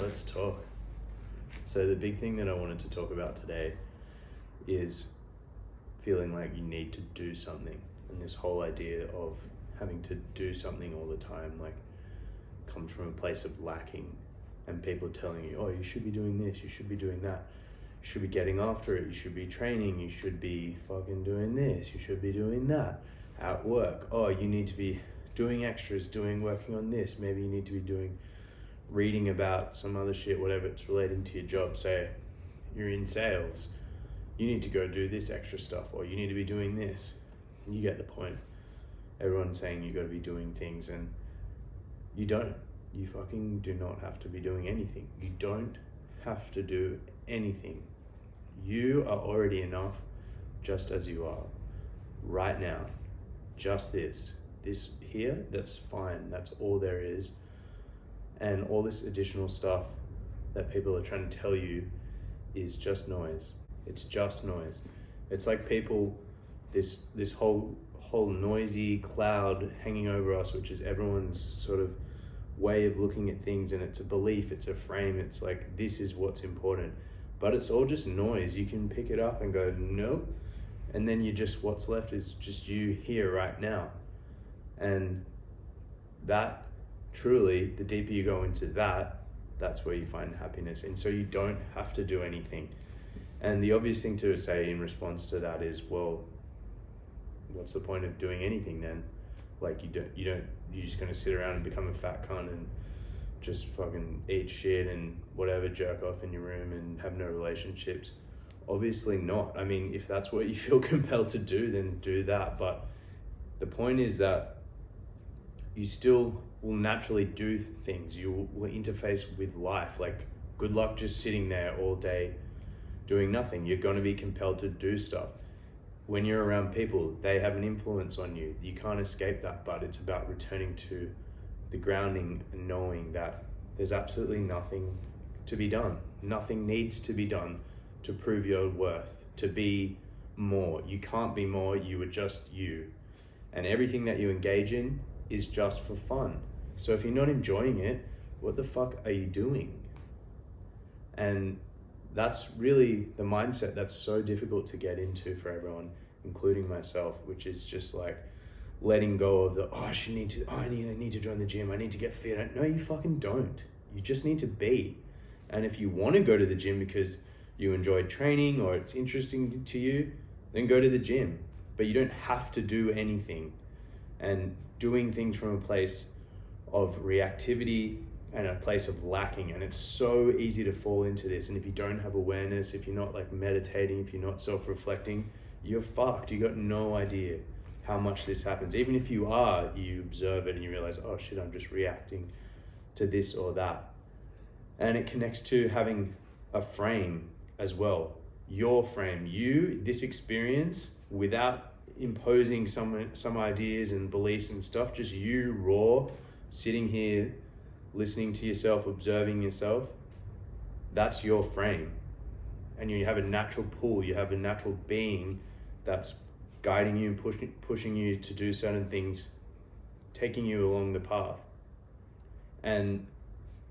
let's talk. So the big thing that I wanted to talk about today is feeling like you need to do something, and this whole idea of having to do something all the time comes from a place of lacking, and people telling you, oh, you should be doing this, you should be doing that, you should be getting after it, you should be training, you should be fucking doing this, you should be doing that at work. Oh, you need to be doing extras, working on this, maybe you need to be reading about some other shit, whatever it's relating to your job. Say you're in sales, you need to go do this extra stuff, or you need to be doing this. You get the point. Everyone's saying you got to be doing things, and you don't. You fucking do not have to be doing anything. You don't have to do anything. You are already enough just as you are right now. Just this here, that's fine. That's all there is. And all this additional stuff that people are trying to tell you is just noise. It's just noise. It's like people, this whole noisy cloud hanging over us, which is everyone's sort of way of looking at things, and it's a belief, it's a frame, it's like this is what's important. But it's all just noise. You can pick it up and go, nope. And then what's left is just you here right now. And that truly, the deeper you go into that's where you find happiness. And so you don't have to do anything. And the obvious thing to say in response to that is, well, what's the point of doing anything then? You're just gonna sit around and become a fat cunt and just fucking eat shit and whatever, jerk off in your room and have no relationships. Obviously not. I mean, if that's what you feel compelled to do, then do that. But the point is that you still will naturally do things. You will interface with life. Good luck just sitting there all day doing nothing. You're going to be compelled to do stuff. When you're around people, they have an influence on you. You can't escape that, but it's about returning to the grounding and knowing that there's absolutely nothing to be done. Nothing needs to be done to prove your worth, to be more. You can't be more, you are just you. And everything that you engage in is just for fun. So if you're not enjoying it, what the fuck are you doing? And that's really the mindset that's so difficult to get into for everyone, including myself, which is just letting go of I need to join the gym, I need to get fit. No, you fucking don't. You just need to be. And if you want to go to the gym because you enjoy training or it's interesting to you, then go to the gym. But you don't have to do anything. And doing things from a place of reactivity and a place of lacking. And it's so easy to fall into this. And if you don't have awareness, if you're not meditating, if you're not self-reflecting, you're fucked. You got no idea how much this happens. Even if you are, you observe it and you realize, oh shit, I'm just reacting to this or that. And it connects to having a frame as well. Your frame, this experience, without imposing some ideas and beliefs and stuff, just you raw, sitting here, listening to yourself, observing yourself, that's your frame. And you have a natural pull, you have a natural being that's guiding you and pushing you to do certain things, taking you along the path. And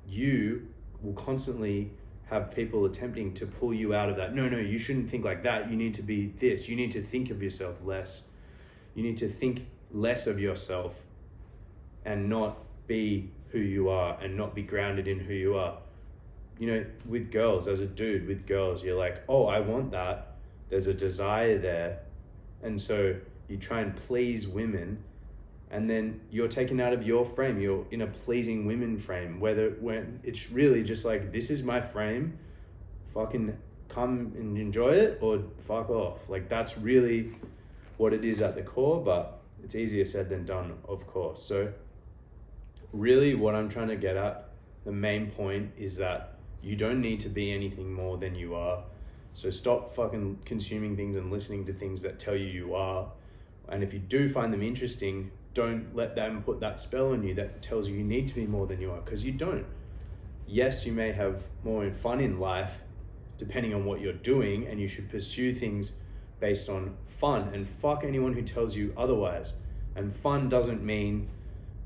you will constantly have people attempting to pull you out of that. No, you shouldn't think like that. You need to be this. You need to think of yourself less. You need to think less of yourself and not be who you are and not be grounded in who you are. With girls, as a dude with girls, you're like, oh, I want that. There's a desire there. And so you try and please women, and then you're taken out of your frame. You're in a pleasing women frame, when it's really just this is my frame, fucking come and enjoy it or fuck off. That's really what it is at the core, but it's easier said than done, of course. So really what I'm trying to get at, the main point is that you don't need to be anything more than you are. So stop fucking consuming things and listening to things that tell you are. And if you do find them interesting, don't let them put that spell on you that tells you need to be more than you are, because you don't. Yes, you may have more fun in life depending on what you're doing, and you should pursue things based on fun, and fuck anyone who tells you otherwise. And fun doesn't mean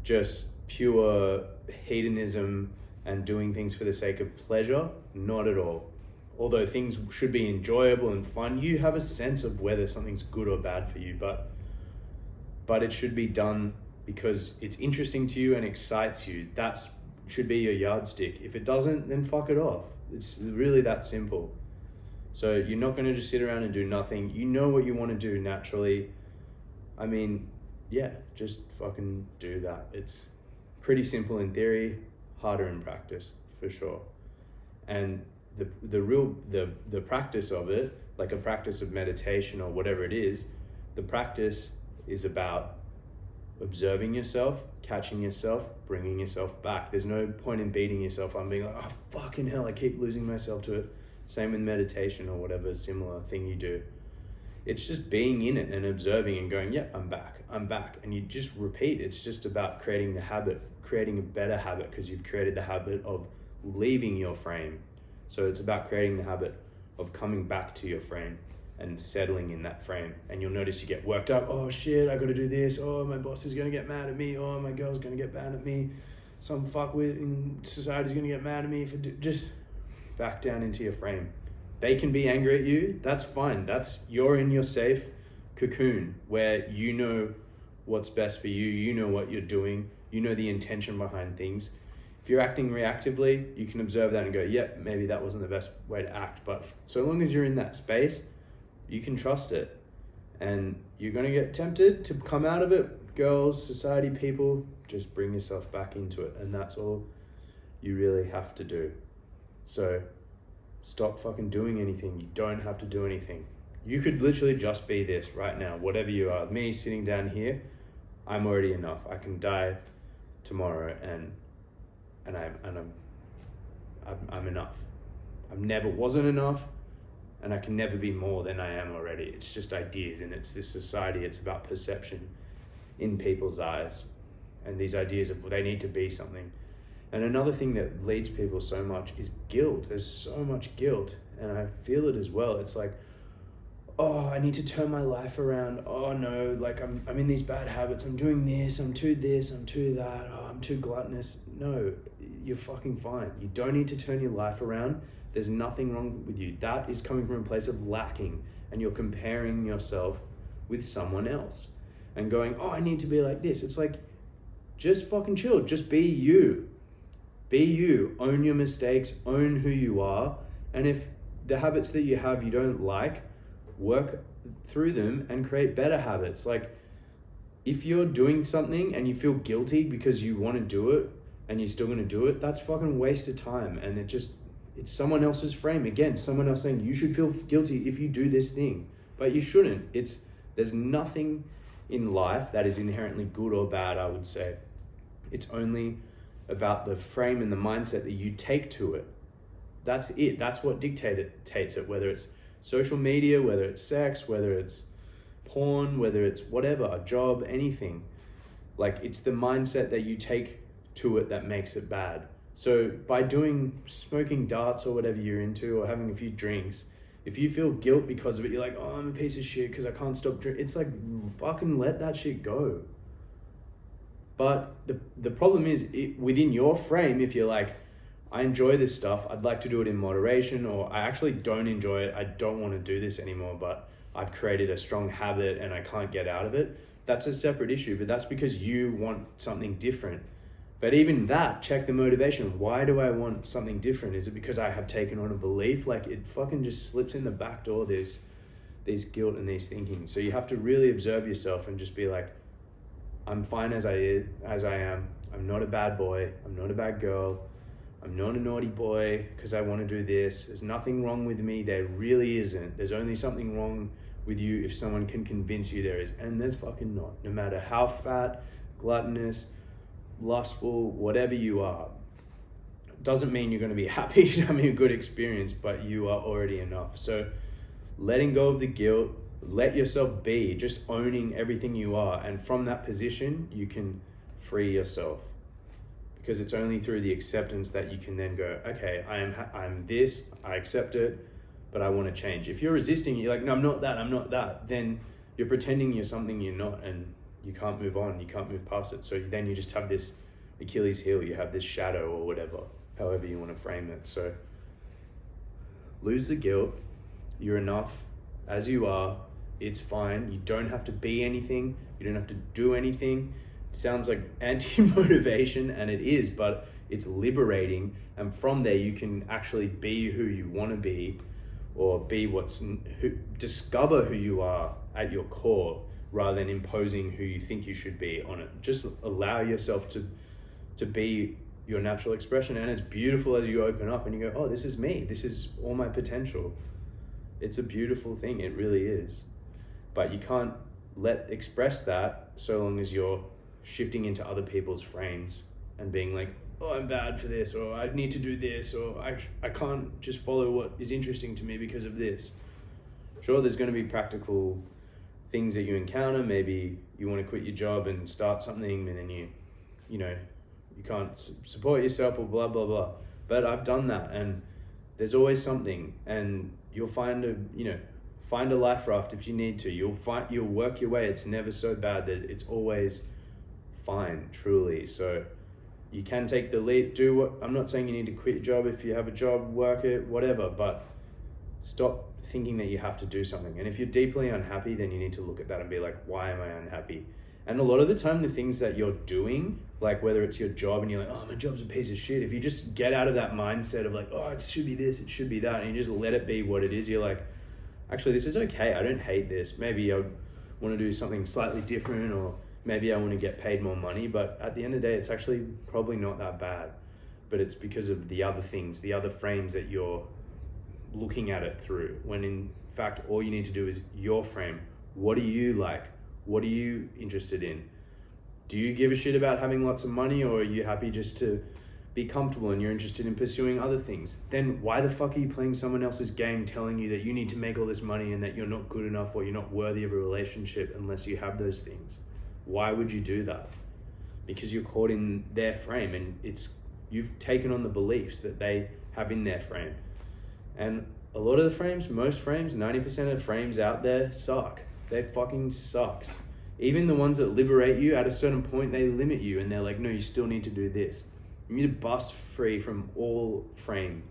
just pure hedonism and doing things for the sake of pleasure, not at all. Although things should be enjoyable and fun, you have a sense of whether something's good or bad for you, but it should be done because it's interesting to you and excites you. That's should be your yardstick. If it doesn't, then fuck it off. It's really that simple. So you're not going to just sit around and do nothing. You know what you want to do naturally. I mean, yeah, just fucking do that. It's pretty simple in theory, harder in practice for sure. And the practice of it, like a practice of meditation or whatever it is, the practice is about observing yourself, catching yourself, bringing yourself back. There's no point in beating yourself up, being like, oh fucking hell, I keep losing myself to it. Same with meditation or whatever similar thing you do. It's just being in it and observing and going, yeah, I'm back. And you just repeat. It's just about creating the habit, creating a better habit, because you've created the habit of leaving your frame. So it's about creating the habit of coming back to your frame and settling in that frame. And you'll notice you get worked up. Oh shit, I gotta do this. Oh, my boss is gonna get mad at me. Oh, my girl's gonna get mad at me. Some fuckwit in society's gonna get mad at me. Just back down into your frame. They can be angry at you. That's fine. You're in your safe cocoon where you know what's best for you. You know what you're doing. You know the intention behind things. If you're acting reactively, you can observe that and go, yep, maybe that wasn't the best way to act. But so long as you're in that space, you can trust it. And you're going to get tempted to come out of it. Girls, society, people, just bring yourself back into it. And that's all you really have to do. So stop fucking doing anything. You don't have to do anything. You could literally just be this right now, whatever you are. Me sitting down here, I'm already enough. I can die tomorrow and I'm enough. I never wasn't enough, and I can never be more than I am already. It's just ideas, and it's this society. It's about perception in people's eyes, and these ideas of they need to be something. And another thing that leads people so much is guilt. There's so much guilt, and I feel it as well. It's like, oh, I need to turn my life around. Oh no, like I'm in these bad habits. I'm doing this, I'm too that. Oh, I'm too gluttonous. No, you're fucking fine. You don't need to turn your life around. There's nothing wrong with you. That is coming from a place of lacking, and you're comparing yourself with someone else and going, oh, I need to be like this. It's like, just fucking chill. Just be you. Be you. Own your mistakes. Own who you are. And if the habits that you have you don't like, work through them and create better habits. Like, if you're doing something and you feel guilty because you want to do it and you're still going to do it, that's fucking waste of time. And it's someone else's frame. Again, someone else saying you should feel guilty if you do this thing, but you shouldn't. There's nothing in life that is inherently good or bad, I would say. It's only about the frame and the mindset that you take to it. That's it. That's what dictates it, whether it's social media, whether it's sex, whether it's porn, whether it's whatever, a job, anything. Like, it's the mindset that you take to it that makes it bad. So by smoking darts or whatever you're into, or having a few drinks, if you feel guilt because of it, you're like, oh, I'm a piece of shit because I can't stop drinking. It's like, fucking let that shit go. But the problem is, within your frame, if you're like, I enjoy this stuff, I'd like to do it in moderation, or I actually don't enjoy it, I don't want to do this anymore, but I've created a strong habit and I can't get out of it, that's a separate issue. But that's because you want something different. But even that, check the motivation. Why do I want something different? Is it because I have taken on a belief? Like, it fucking just slips in the back door, these guilt and these thinking. So you have to really observe yourself and just be like, I'm fine as I am. I'm not a bad boy. I'm not a bad girl. I'm not a naughty boy because I want to do this. There's nothing wrong with me. There really isn't. There's only something wrong with you if someone can convince you there is. And there's fucking not. No matter how fat, gluttonous, lustful, whatever you are. Doesn't mean you're going to be happy, having a good experience, but you are already enough. So letting go of the guilt, let yourself be, just owning everything you are. And from that position, you can free yourself. Because it's only through the acceptance that you can then go, okay, I'm this, I accept it, but I want to change. If you're resisting, you're like, no, I'm not that, then you're pretending you're something you're not, and you can't move on, you can't move past it. So then you just have this Achilles heel, you have this shadow or whatever. however you want to frame it. So lose the guilt. You're enough as you are. It's fine. You don't have to be anything. You don't have to do anything. It sounds like anti-motivation, and it is, but it's liberating. And from there, you can actually be who you want to be, or be discover who you are at your core, rather than imposing who you think you should be on it. Just allow yourself to be your natural expression. And it's beautiful as you open up and you go, oh, this is me. This is all my potential. It's a beautiful thing. It really is. But you can't express that so long as you're shifting into other people's frames and being like, oh, I'm bad for this, or I need to do this, or I can't just follow what is interesting to me because of this. Sure, there's going to be practical things that you encounter. Maybe you want to quit your job and start something, and then you can't support yourself, or blah, blah, blah. But I've done that, and there's always something, and you'll find a life raft if you need to. You'll work your way. It's never so bad that it's always fine, truly. So you can take the lead. I'm not saying you need to quit your job. If you have a job, work it, whatever, but stop thinking that you have to do something. And if you're deeply unhappy, then you need to look at that and be like, why am I unhappy? And a lot of the time, the things that you're doing, like whether it's your job and you're like, oh, my job's a piece of shit. If you just get out of that mindset of like, oh, it should be this, it should be that, and you just let it be what it is, you're like, actually, this is okay. I don't hate this. Maybe I want to do something slightly different, or maybe I want to get paid more money. But at the end of the day, it's actually probably not that bad. But it's because of the other things, the other frames that you're looking at it through. When in fact, all you need to do is your frame. What do you like? What are you interested in? Do you give a shit about having lots of money, or are you happy just to be comfortable and you're interested in pursuing other things? Then why the fuck are you playing someone else's game telling you that you need to make all this money and that you're not good enough or you're not worthy of a relationship unless you have those things? Why would you do that? Because you're caught in their frame, and you've taken on the beliefs that they have in their frame. And a lot of the frames, most frames, 90% of frames out there suck. They fucking sucks. Even the ones that liberate you, at a certain point, they limit you, and they're like, no, you still need to do this. You need to bust free from all frame,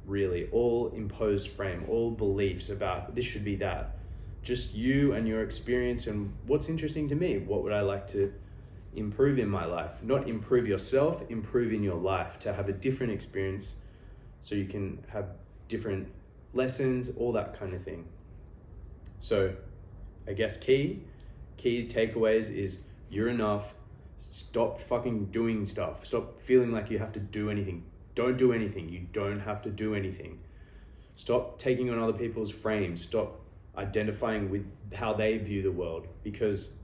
really, all imposed frame, all beliefs about this should be that. Just you and your experience and what's interesting to me. What would I like to improve in my life? Not improve yourself, improve in your life, to have a different experience so you can have different lessons, all that kind of thing. So I guess key takeaways is you're enough. Stop fucking doing stuff. Stop feeling like you have to do anything. Don't do anything. You don't have to do anything. Stop taking on other people's frames. Stop identifying with how they view the world, because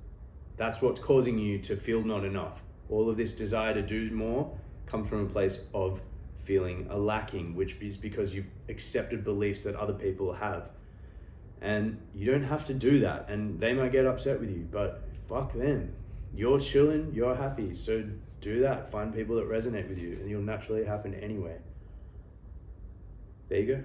that's what's causing you to feel not enough. All of this desire to do more comes from a place of feeling a lacking, which is because you've accepted beliefs that other people have. And you don't have to do that, and they might get upset with you, but fuck them. You're chilling, you're happy, so do that. Find people that resonate with you, and you'll naturally happen anyway. There you go.